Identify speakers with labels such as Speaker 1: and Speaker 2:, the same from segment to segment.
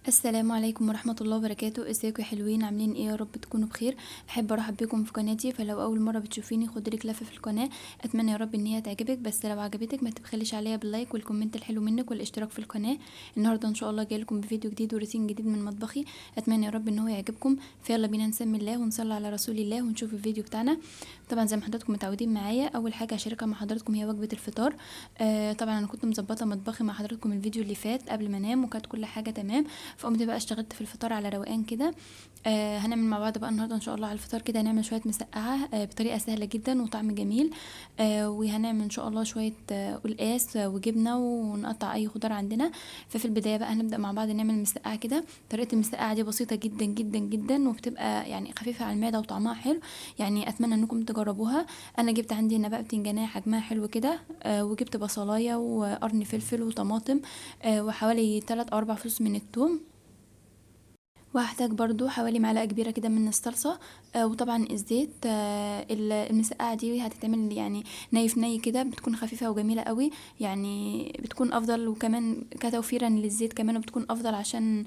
Speaker 1: السلام عليكم ورحمة الله وبركاته. ازيكم يا حلوين؟ عاملين ايه؟ يا رب تكونوا بخير. احب ارحب بكم في قناتي، فلو اول مرة بتشوفيني خدي لك لفة في القناة. اتمنى يا رب ان هي تعجبك، بس لو عجبتك ما تبخليش عليا باللايك والكومنت الحلو منك والاشتراك في القناة. النهاردة ان شاء الله جاي لكم بفيديو جديد وروتين جديد من مطبخي. اتمنى يا رب ان هو يعجبكم. فيلا بينا نسمي الله ونصلي على رسول الله ونشوف الفيديو بتاعنا. طبعا زي ما حضراتكم متعودين معايا، اول حاجة هشاركها مع حضراتكم هي وجبة الفطار. طبعا انا كنت مظبطة مطبخي مع حضراتكم الفيديو اللي فات قبل ما انام، وكانت كل حاجة تمام. فقمت بقى اشتغلت في الفطار على روقان كده. هنعمل مع بعض بقى النهارده ان شاء الله على الفطار كده. هنعمل شويه مسقعه بطريقه سهله جدا وطعم جميل. وهنعمل ان شاء الله شويه قلقاس وجبنه، ونقطع اي خضار عندنا. ففي البدايه بقى هنبدا مع بعض نعمل مسقعه كده. طريقه المسقعه دي بسيطه جدا جدا جدا، وبتبقى يعني خفيفه على المعده وطعمها حلو. يعني اتمنى انكم تجربوها. انا جبت عندي هنا بقى بتنجانيه حجمها حلو كده، وجبت بصلايه وقرن فلفل وطماطم، وحوالي 3 او 4 فصوص من الثوم. وهحتاج برضو حوالي معلقة كبيرة كده من الصلصة. وطبعا الزيت. المسقعة دي هتتعمل يعني ني في ني كده، بتكون خفيفة وجميلة قوي. يعني بتكون افضل، وكمان كتوفيرا للزيت كمان بتكون افضل عشان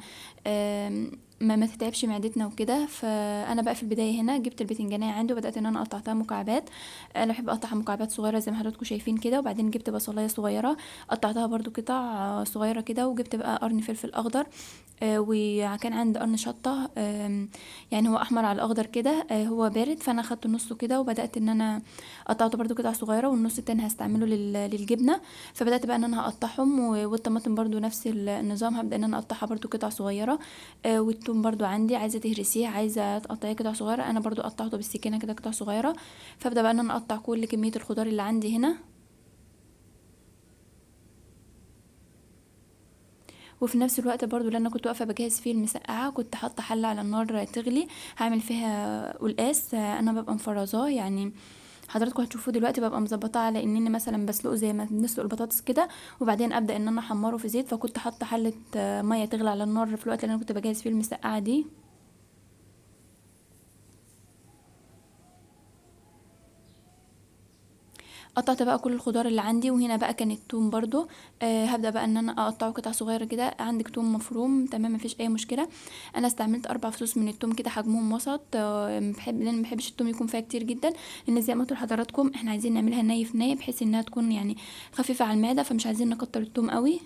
Speaker 1: ما تتعبش معدتنا وكده. فانا بقى في البدايه هنا جبت البتنجانيه عندي وبدات ان انا قطعتها مكعبات. انا بحب اقطعها مكعبات صغيره زي ما حضراتكم شايفين كده. وبعدين جبت بصلايه صغيره قطعتها برضو قطع صغيره كده. وجبت بقى قرن فلفل اخضر، وكان عندي قرن شطة. يعني هو احمر على الاخضر كده. هو بارد، فانا خدت نصه كده وبدات ان انا قطعته برضو قطع صغيره، والنص التاني هستعمله للجبنه. فبدات بقى ان انا اقطعهم، والطماطم برضو نفس النظام، هبدا ان انا اقطعها برضو قطع صغيره. والثوم برضو عندي عايزه تهرسيه، عايزه تقطعيه قطع صغيره، انا برضو قطعته بالسكينه كده قطع صغيره. فابدا بقى ان انا اقطع كل كميه الخضار اللي عندي هنا. وفي نفس الوقت برضو اللي انا كنت واقفه بجهز فيه المسقعه، كنت حاطه حله على النار تغلي. هعمل فيها قلقاس. انا ببقى مفرزاه يعني. حضراتكم هتشوفوا دلوقتي ببقى مظبطاه على انني مثلا بسلقه زي ما بنسلق البطاطس كده، وبعدين ابدا ان انا احمره في زيت. فكنت حاطه حله ميه تغلي على النار في الوقت اللي انا كنت بجهز فيه المسقعه دي. قطعت بقى كل الخضار اللي عندي، وهنا بقى كان التوم برضو. هبدأ بقى ان انا اقطعه قطع صغيرة كده. عندك توم مفروم تمام مفيش اي مشكلة. انا استعملت 4 فصوص من التوم كده حجمهم وسط. بحب لان مبحبش التوم يكون فيها كتير جدا، لان زي ما قلت لحضراتكم احنا عايزين نعملها ني في ني، بحيث انها تكون يعني خفيفة على المعدة، فمش عايزين نكتر التوم قوي.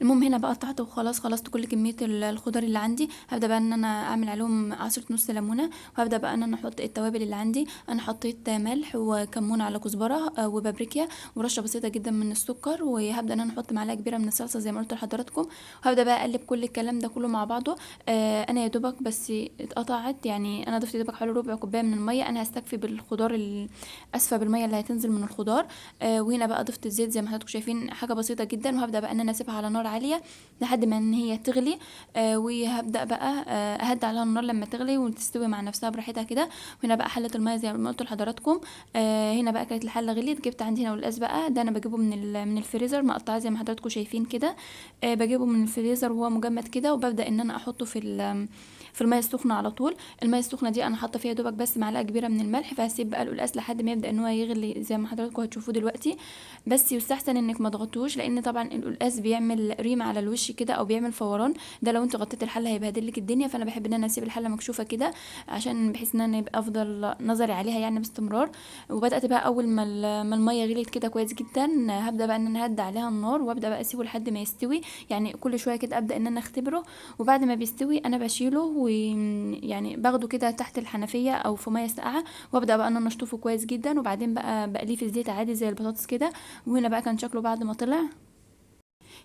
Speaker 1: المهم هنا بقى قطعت وخلاص خلصت كل كميه الخضار اللي عندي. هبدا بقى ان انا اعمل عليهم عصره نص ليمونه. وهبدا بقى ان انا احط التوابل اللي عندي. انا حطيت ملح وكمون على كزبره وبابريكا ورشه بسيطه جدا من السكر. وهبدا ان انا احط معلقه كبيره من الصلصه زي ما قلت لحضراتكم. وهبدا بقى اقلب كل الكلام ده كله مع بعضه. انا يا دوبك بس اتقطعت، يعني انا ضفت يا دوبك حوالي ربع كوبايه من الميه. انا هستكفي بالخضار اسفه بالميه اللي هتنزل من الخضار. وهنا بقى ضفت الزيت زي ما حضراتكم شايفين، حاجه بسيطه جدا. وهبدا بقى ان انا اسيبها على نار عاليه لحد ما ان هي تغلي. وهبدا بقى اهدي عليها النار لما تغلي وتستوي مع نفسها براحتها كده. وهنا بقى حله الميه زي ما قلت لحضراتكم. هنا بقى كانت الحله غليت. جبت عندي هنا والقاس بقى ده انا بجيبه من الفريزر مقطعه زي ما حضراتكم شايفين كده. بجيبه من الفريزر وهو مجمد كده، وببدا ان انا احطه في الميه السخنه على طول. الميه السخنه دي انا حاطه فيها دوبك بس معلقه كبيره من الملح. فهسيب بقى القلقاس لحد ما يبدا ان هو يغلي زي ما حضراتكم هتشوفوه دلوقتي. بس يستحسن انك ما تغطوش، لان طبعا القلقاس بيعمل ريم على الوش كده او بيعمل فوران. ده لو انت غطيت الحله هيبهدل لك الدنيا. فانا بحب ان انا اسيب الحله مكشوفه كده، عشان بحيث ان انا يبقى افضل نظري عليها يعني باستمرار. وبدات بقى اول ما الميه غليت كده كويس جدا، هبدا بقى ان انا اهدي عليها النار، وابدا بقى اسيبه لحد ما يستوي. يعني كل شويه كده ابدا ان انا اختبره. وبعد ما بيستوي انا بشيله، ويعني باخده كده تحت الحنفيه او في ميه ساقعه. وابدا بقى ان انا اشطفه كويس جدا، وبعدين بقى بقليه في الزيت عادي زي البطاطس كده. وهنا بقى كان شكله بعد ما طلع.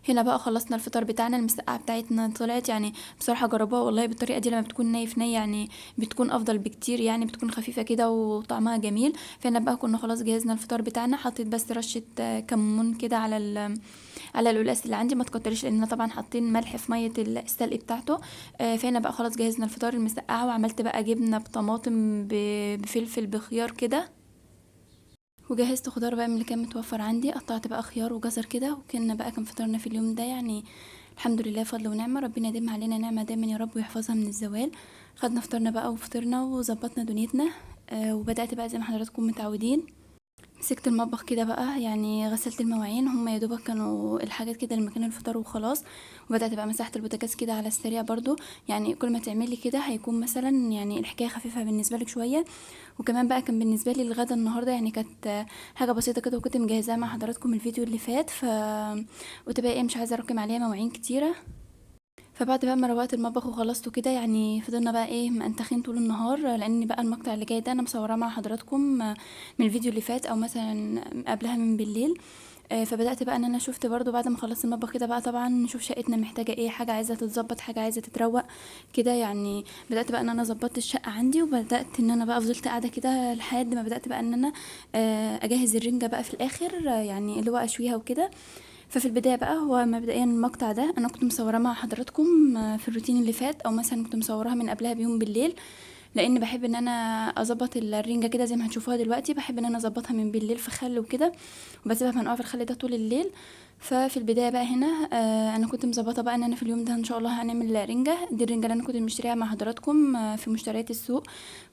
Speaker 1: هنا بقى خلصنا الفطار بتاعنا. المسقعه بتاعتنا طلعت يعني بصراحه جربوها والله بالطريقه دي لما بتكون ني في ني، يعني بتكون افضل بكتير. يعني بتكون خفيفه كده وطعمها جميل. فهنا بقى كنا خلاص جهزنا الفطار بتاعنا. حطيت بس رشه كمون كده على القلقاس اللي عندي. ما تكتريش لان طبعا حاطين ملح في ميه السلق بتاعته. فهنا بقى خلاص جهزنا الفطار المسقعه. وعملت بقى جبنه بطماطم بفلفل بخيار كده. وجهزت خضار بقى من اللي كان متوفر عندي. قطعت بقى خيار وجزر كده، وكنا بقى كان فطرنا في اليوم ده يعني. الحمد لله فضل ونعمة، ربنا يديم علينا نعمة دايما يا رب ويحفظها من الزوال. خدنا فطرنا بقى وفطرنا وظبطنا دنيتنا. وبدأت بقى زي ما حضراتكم متعودين مسكت المطبخ كده بقى، يعني غسلت المواعين، هم يا دوبك كانوا الحاجات كده لمكان الفطار وخلاص. وبدأت بقى مسحت البوتاجاز كده على السريع برضو. يعني كل ما تعملي كده هيكون مثلا يعني الحكاية خفيفة بالنسبة لك شوية. وكمان بقى كان بالنسبة لي الغدا النهاردة يعني كانت حاجة بسيطة كده، وكنت مجهزاها مع حضراتكم الفيديو اللي فات. قلت بقى ايه، مش عايزة اركم عليها مواعين كتيرة. فبعد بقى ما روقت المطبخ وخلصته كده، يعني فضلنا بقى ايه مأنتخين طول النهار، لان بقى المقطع اللي جاي ده انا مصوراه مع حضراتكم من الفيديو اللي فات او مثلا قبلها من بالليل. فبدأت بقى ان انا شفت برضو بعد ما خلصت المطبخ كده بقى، طبعا نشوف شقتنا محتاجة ايه، حاجة عايزة تتظبط، حاجة عايزة تتروق كده. يعني بدأت بقى ان انا ظبطت الشقة عندي، وبدأت ان انا بقى فضلت قاعدة كده لحد ما بدأت بقى ان انا اجهز الرنجة بقى في الاخر، يعني اللي هو اشويها وكده. ففي البداية بقى هو مبدئيا المقطع ده انا كنت مصوراه مع حضراتكم في الروتين اللي فات، او مثلا كنت مصوراها من قبلها بيوم بالليل. لان بحب ان انا اظبط الرنجة كده زي ما هتشوفوها دلوقتي، بحب ان انا اظبطها من بالليل في خل وكده، وبسيبها منقوعة في الخل ده طول الليل. ففي البداية بقى هنا انا كنت مظبطة بقى ان انا في اليوم ده ان شاء الله هنعمل رنجة. دي الرنجة اللي انا كنت مشتريها مع حضراتكم في مشتريات السوق،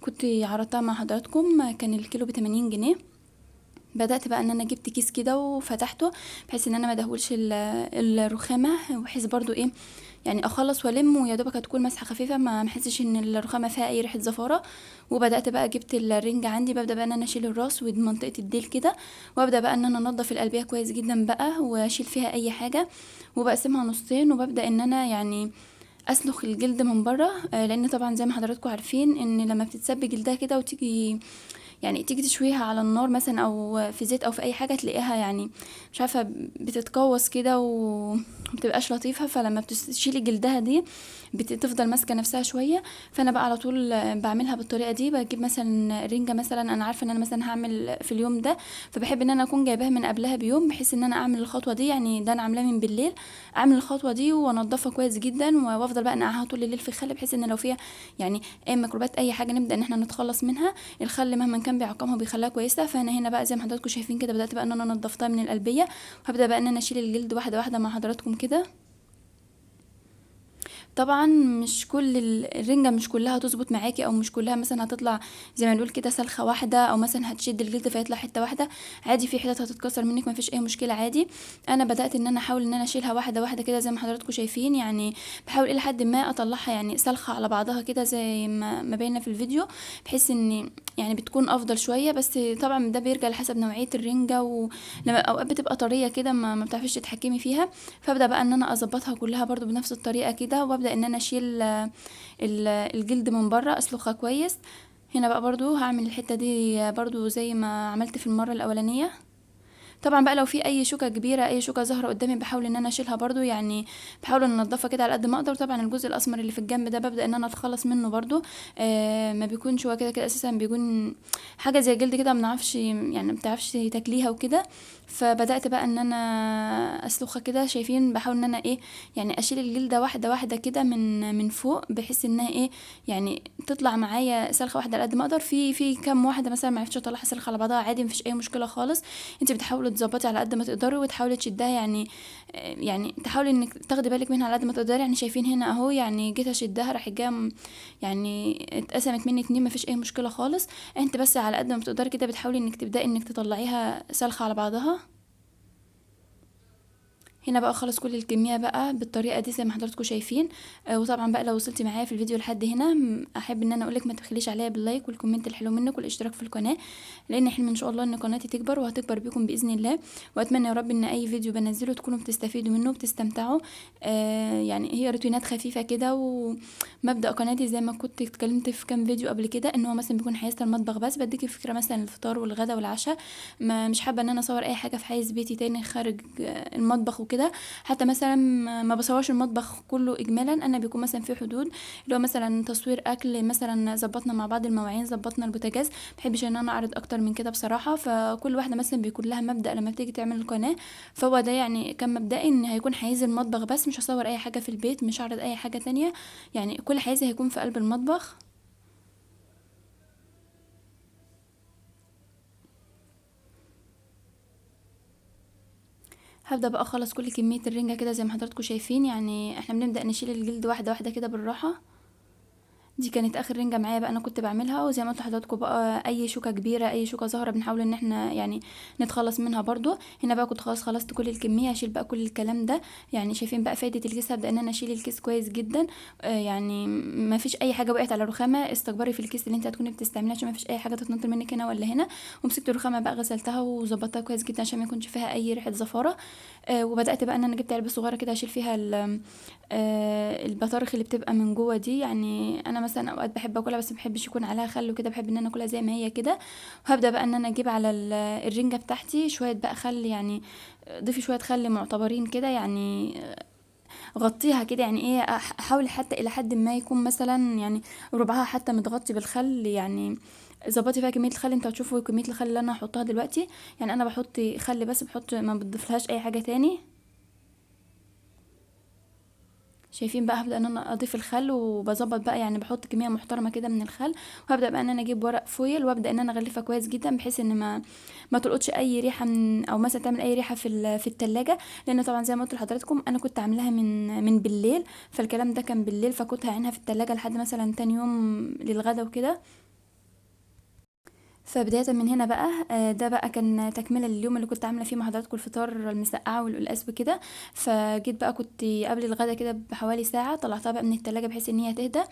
Speaker 1: كنت عرضتها مع حضراتكم، كان الكيلو ب80 جنيه. بدأت بقى ان انا جبت كيس كده وفتحته، بحيث ان انا ما ادهولش الرخامة، وبحيث برضو ايه يعني اخلص والم، ويا دوبك هتكون مسحه خفيفه ما احسش ان الرخامه فيها اي ريحه زفاره. وبدات بقى جبت الرنج عندي، ببدا بقى ان انا اشيل الراس ومنطقه الديل كده، وابدا بقى ان انا انضف القلبيه كويس جدا بقى، واشيل فيها اي حاجه، وبقسمها نصين، وببدا ان انا يعني اسلخ الجلد من بره. لان طبعا زي ما حضراتكم عارفين ان لما بتتسب جلدها كده وتيجي يعني تيجي تشويها على النار مثلا او في زيت او في اي حاجه، تلاقيها يعني مش عارفه بتتقوس كده ومبتبقاش لطيفه. فلما بتشيلي جلدها دي بتفضل ماسكه نفسها شويه. فانا بقى على طول بعملها بالطريقه دي، بجيب مثلا رنجه، مثلا انا عارفه ان انا مثلا هعمل في اليوم ده، فبحب ان انا اكون جايباها من قبلها بيوم، بحيث ان انا اعمل الخطوه دي. يعني ده انا عاملاه من بالليل، اعمل الخطوه دي وانضفها كويس جدا، وافضل بقى انقعها طول الليل في خل، بحيث ان لو فيها يعني اي ميكروبات اي حاجه نبدا ان احنا نتخلص منها. الخل مهما كان بيعقمها وبيخليها كويسه. فانا هنا بقى زي ما حضراتكم شايفين كده بدات بقى ان انا نضفتها من القلبيه، وهبدا بقى ان انا اشيل الجلد واحده واحده مع حضراتكم كده. طبعا مش كل الرنجة مش كلها هتظبط معاكي، او مش كلها مثلا هتطلع زي ما نقول كده سلخة واحدة، او مثلا هتشد الجلد فيطلع حتة واحدة. عادي في حتت هتتكسر منك، ما فيش اي مشكلة عادي. انا بدأت ان انا احاول ان انا اشيلها واحدة واحدة كده زي ما حضراتكم شايفين، يعني بحاول الى حد ما اطلعها يعني سلخة على بعضها كده زي ما باينة في الفيديو، بحيث ان يعني بتكون افضل شوية. بس طبعا ده بيرجع لحسب نوعية الرنجة، ولما اوقات بتبقى طرية كده ما بتعرفيش تتحكمي فيها. فابدا بقى ان انا اظبطها كلها برضو بنفس الطريقه كده، وابدا ان انا اشيل الجلد من بره، اسلخها كويس. هنا بقى برضو هعمل الحته دي برضو زي ما عملت في المره الاولانيه. طبعا بقى لو في اي شوكه كبيره، اي شوكه ظاهره قدامي، بحاول ان انا اشيلها برضو، يعني بحاول ان انضفها كده على قد ما اقدر. طبعا الجزء الاسمر اللي في الجنب ده ببدا ان انا اتخلص منه برضو. ما بيكونش هو كده كده اساسا، بيكون حاجه زي الجلد كده، ما بنعرفش يعني ما بتعرفش تاكليها وكده. فبدات بقى ان انا اسلخها كده، شايفين بحاول ان انا ايه يعني اشيل الجلده واحده واحده كده من فوق، بحيث انها ايه يعني تطلع معايا سلخه واحده على قد ما اقدر. في كام واحده مثلا ما عرفتش اطلعها سلخه على بعضها، عادي مفيش اي مشكله خالص. انت بتحاولي تظبطي على قد ما تقدري، وتحاولي تشدها يعني يعني تحاولي انك تاخدي بالك منها على قد ما تقدري. يعني شايفين هنا اهو، يعني جيت اشدها راح جايه يعني اتقسمت مني اتنين، مفيش اي مشكله خالص. انت بس على قد ما بتقدري كده بتحاولي انك تبداي انك تطلعيها سلخه على بعضها. هنا بقى خلص كل الكمية بقى بالطريقة دي زي ما حضراتكم شايفين. وطبعا بقى لو وصلتي معايا في الفيديو لحد هنا، احب ان انا اقولك ما تبخليش عليا باللايك والكومنت الحلو منك والاشتراك في القناة، لان حلم ان شاء الله ان قناتي تكبر وهتكبر بيكم باذن الله. واتمنى يا رب ان اي فيديو بنزله تكونوا بتستفيدوا منه وبتستمتعوا. يعني هي روتينات خفيفة كده. ومبدأ قناتي زي ما كنت اتكلمت في كام فيديو قبل كده، ان هو مثلا بيكون حيز المطبخ بس، بديكي فكرة مثلا الفطار والغدا والعشاء. ما مش حابة ان انا اصور اي حاجة في حيز بيتي تاني خارج المطبخ وكده. حتى مثلا ما بصورش المطبخ كله اجمالا، انا بيكون مثلا في حدود اللي هو مثلا تصوير اكل، مثلا ظبطنا مع بعض المواعين، ظبطنا البوتاجاز، بحبش ان انا اعرض اكتر من كده بصراحه. فكل واحده مثلا بيكون لها مبدا لما بتيجي تعمل القناه، فهو ده يعني كان مبدئي ان هيكون حيز المطبخ بس، مش هصور اي حاجه في البيت، مش هعرض اي حاجه تانية، يعني كل حيزي هيكون في قلب المطبخ. هبدأ بقى اخلص كل كمية الرنجة كده زي ما حضراتكم شايفين. يعني احنا بنبدأ نشيل الجلد واحدة واحدة كده بالراحة. دي كانت اخر رنجة معايا بقى انا كنت بعملها. وزي ما قلت لحضراتكم بقى اي شوكة كبيرة اي شوكة ظاهرة بنحاول ان احنا يعني نتخلص منها برضو. هنا بقى كنت خلاص خلصت كل الكمية، هشيل بقى كل الكلام ده. يعني شايفين بقى فايدة الكيس، هبدأ ان انا اشيل الكيس كويس جدا. يعني ما فيش اي حاجة وقعت على الرخامة، استكبري في الكيس اللي انت هتكوني بتستعملها عشان ما فيش اي حاجة تتنطر منك هنا ولا هنا. ومسكت الرخامة بقى غسلتها وظبطتها كويس جدا عشان ما يكونش فيها اي ريحة زفارة. وبدأت بقى ان انا جبت علبة صغيرة كده اشيل فيها البطارخ اللي بتبقى من جوه دي. يعني انا مثلا اوقات بحب اكلها بس مبحبش يكون عليها خل وكده، بحب ان انا اكلها زي ما هي كده. وهبدا بقى ان انا اجيب على الرنجه بتاعتي شويه بقى خل يعني. ضيفي شويه خل معتبرين كده يعني. غطيها كده يعني ايه، احاول حتى الى حد ما يكون مثلا يعني ربعها حتى متغطي بالخل يعني. ظبطي فيها كميه الخل، انتوا هتشوفوا كميه الخل اللي انا هحطها دلوقتي. يعني انا بحط خل بس، بحط ما بضيفلهاش اي حاجه تاني. شايفين بقى هبدأ ان انا اضيف الخل وبظبط بقى يعني بحط كمية محترمة كده من الخل. وهبدأ بقى ان انا اجيب ورق فويل وابدأ ان انا اغلفها كويس جدا بحيث ان ما تلقطش اي ريحة من او مثلا تعمل اي ريحة في التلاجة. لان طبعا زي ما قلت لحضراتكم انا كنت عاملاها من بالليل، فالكلام ده كان بالليل، فكنت هعينها في التلاجة لحد مثلا تاني يوم للغدا وكده. فبداية من هنا بقى ده بقى كان تكملة لليوم اللي كنت عاملة فيه مع حضراتكم الفطار المسقعة والقلقاس وكده. فجيت بقى كنت قبل الغدا كده بحوالي ساعة طلعتها بقى من التلاجة بحيث ان هي تهدى.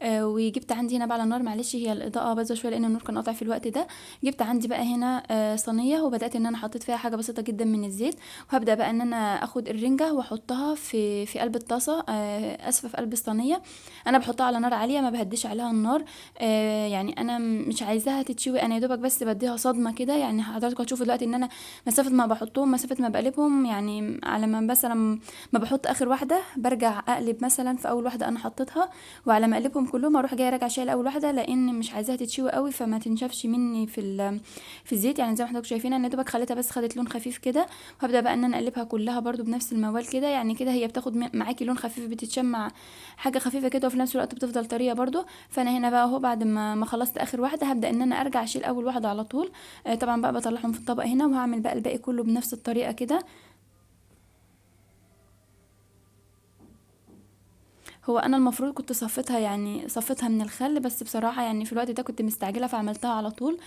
Speaker 1: وجبت عندي هنا بقى على النار، معلش هي الاضاءه بايظه شويه لان النور كان قاطع في الوقت ده. جبت عندي بقى هنا صينيه، وبدات ان انا حطيت فيها حاجه بسيطه جدا من الزيت. وهبدا بقى ان انا اخد الرنجه واحطها في قلب الطاسه، اسفه في قلب الصينيه. انا بحطها على نار عاليه، ما بهديش عليها النار. يعني انا مش عايزاها تتشوي، انا يا دوبك بس بديها صدمه كده. يعني حضراتكم هتشوفوا دلوقتي ان انا مسافه ما بحطهم مسافه ما بقلبهم يعني على ما مثلا ما بحط اخر واحده برجع اقلب مثلا في اول واحده انا حطيتها. وعلى ما اقلبهم كلهم اروح جايه راجعه شايله اول واحده لان مش عايزاها تتشوي قوي فما تنشفش مني في الزيت. يعني زي ما حضرتك شايفين انا دوبك خليتها بس خدت لون خفيف كده. وهبدا بقى ان انا اقلبها كلها برضو بنفس الموال كده. يعني كده هي بتاخد معاكي لون خفيف، بتتشمع حاجه خفيفه كده وفي نفس الوقت بتفضل طريه برضو. فانا هنا بقى اهو بعد ما خلصت اخر واحده هبدا ان انا ارجع اشيل اول واحده على طول. طبعا بقى بطلعهم في الطبق هنا وهعمل بقى الباقي كله بنفس الطريقه كده. هو انا المفروض كنت صفيتها يعني صفيتها من الخل، بس بصراحه يعني في الوقت ده كنت مستعجله فعملتها على طول.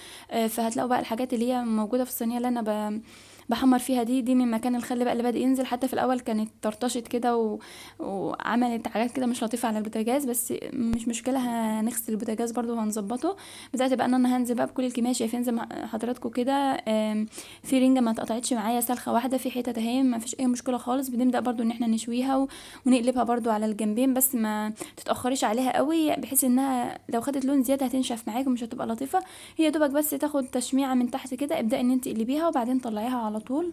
Speaker 1: فهتلاقوا بقى الحاجات اللي هي موجوده في الصينيه اللي انا بحمر فيها دي من مكان الخل بقى اللي بادئ ينزل. حتى في الاول كانت طرطشت كده وعملت حاجات كده مش لطيفه على البوتاجاز، بس مش مشكله هنغسل البوتاجاز برضو وهنظبطه. بدات بقى ان انا هنزل بقى بكل الكميه، شايفين زي ما حضراتكم كده. في رنجه ما اتقطعتش معايا سلخه واحده، في حته اهي ما فيش اي مشكله خالص. بنبدا برضو ان احنا نشويها ونقلبها برضو على الجنبين، بس ما تتأخريش عليها قوي بحيث انها لو خدت لون زيادة هتنشف معاكي ومش هتبقى لطيفة. هي دوبك بس تاخد تشميعة من تحت كده، ابدأي ان انت تقلبيها وبعدين طلعيها على طول.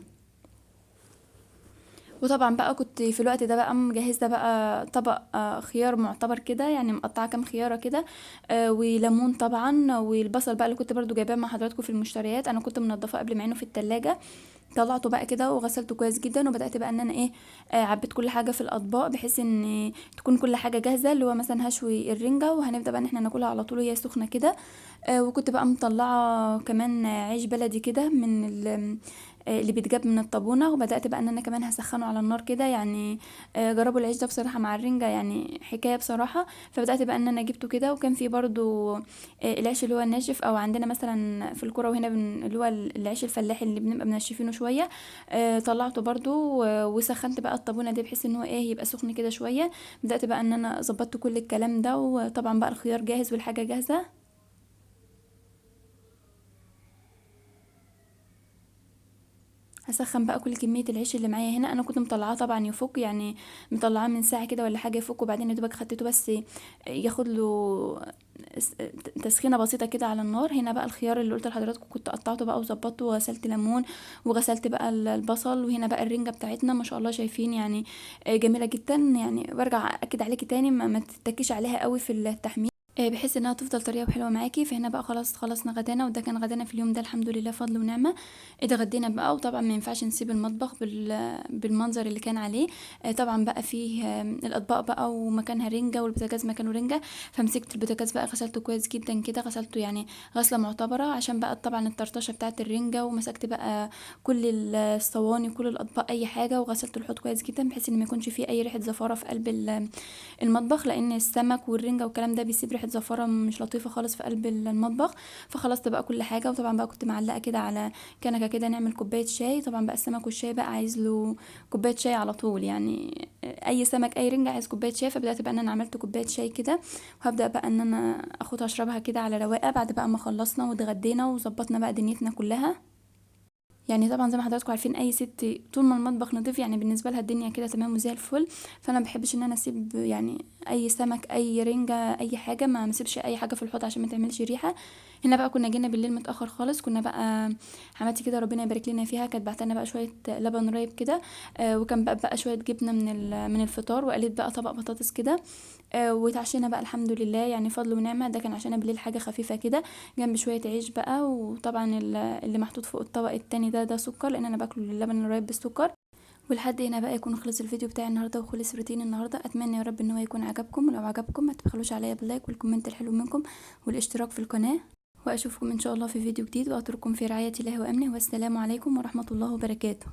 Speaker 1: وطبعا بقى كنت في الوقت ده بقى مجهزة بقى طبق خيار معتبر كده، يعني مقطعة كام خيارة كده. وليمون طبعا، والبصل بقى اللي كنت برضو جايباه مع حضراتكم في المشتريات انا كنت منضفاه قبل ما عينه في التلاجة. طلعته بقى كده وغسلته كويس جدا، وبدات بقى ان انا ايه عبيت كل حاجه في الاطباق بحيث ان تكون كل حاجه جاهزه. اللي هو مثلا هشوي الرنجه وهنبدا بقى ان احنا ناكلها على طول وهي سخنه كده. وكنت بقى مطلعه كمان عيش بلدي كده من اللي بيتجاب من الطابونه. وبدات بقى ان انا كمان هسخنه على النار كده يعني. جربوا العيش ده بصراحه مع الرنجه يعني حكايه بصراحه. فبدات بقى ان انا جبته كده، وكان في برضو العيش اللي هو الناشف، او عندنا مثلا في الكوره وهنا اللي هو العيش الفلاحي اللي بنبقى منشفينه شويه. طلعته برضو وسخنت بقى الطابونه دي بحيث ان هو ايه يبقى سخن كده شويه. بدات بقى ان انا ظبطت كل الكلام ده، وطبعا بقى الخيار جاهز والحاجه جاهزه. هسخن بقى كل كميه العيش اللي معايا هنا. انا كنت مطلعاه طبعا يفك يعني، مطلعاه من ساعه كده ولا حاجه يفك. وبعدين يا دوبك خدته بس ياخد له س- تسخينه بسيطه كده على النار. هنا بقى الخيار اللي قلت لحضراتكم كنت قطعته بقى وظبطته وغسلت ليمون وغسلت بقى البصل. وهنا بقى الرنجه بتاعتنا ما شاء الله شايفين يعني جميله جدا. يعني برجع اكد عليكي تاني ما تتكيش عليها قوي في التحمير. بحيث انها تفضل طريه وحلوه معاكي. فهنا بقى خلاص خلصنا غدانا، وده كان غدانا في اليوم ده الحمد لله فضل ونعمه. اتغدينا بقى، وطبعا ما ينفعش نسيب المطبخ بالمنظر اللي كان عليه. طبعا بقى فيه الاطباق بقى ومكانها رنجه، والبوتاجاز مكانه رنجه. فمسكت البوتاجاز بقى غسلته كويس جدا كده، غسلته يعني غسله معتبره عشان بقى طبعا الطرطشه بتاعه الرنجه. ومسكت بقى كل الصواني كل الاطباق اي حاجه، وغسلت الحوض كويس جدا بحيث ان ما يكونش فيه اي ريحه زفاره في قلب المطبخ، لان السمك والرنجة والكلام ده بيسيب ريحة زفارة مش لطيفة خالص في قلب المطبخ. فخلصت بقى كل حاجة، وطبعا بقى كنت معلقة كده على كنكة كده نعمل كوباية شاي. طبعا بقى السمك والشاي بقى عايز له كوباية شاي على طول، يعني اي سمك اي رنجة عايز كوباية شاي. فبدأت بقى ان انا عملت كوباية شاي كده، وهبدأ بقى ان انا اخدها اشربها كده على رواقة بعد بقى ما خلصنا واتغدينا وظبطنا بقى دنيتنا كلها. يعني طبعا زي ما حضراتكم عارفين اي ست طول ما المطبخ نضيف يعني بالنسبه لها الدنيا كده تمام وزي الفل. فانا ما بحبش ان انا اسيب يعني اي سمك اي رنجه اي حاجه، ما مسيبش اي حاجه في الحوض عشان ما تعملش ريحه. هنا بقى كنا جينا بالليل متاخر خالص، كنا بقى حماتي كده ربنا يبارك لنا فيها كانت بعت لنا بقى شويه لبن رايب كده. وكان بقى شويه جبنه من الفطار، وقالت بقى طبق بطاطس كده. واتعشينا بقى الحمد لله يعني فضل ونعمه. ده كان عشان بالليل حاجه خفيفه كده جنب شويه عيش بقى. وطبعا اللي محطوط فوق الطبق التاني ده سكر، لان انا باكل اللبن الرايب بالسكر. ولحد هنا بقى يكون خلص الفيديو بتاعي النهارده وخلص روتين النهارده. اتمنى يا رب ان هو يكون عجبكم، ولو عجبكم ما تبخلوش عليا باللايك والكومنت الحلو منكم والاشتراك في القناه. واشوفكم ان شاء الله في فيديو جديد، واترككم في رعايه الله وامنه، والسلام عليكم ورحمه الله وبركاته.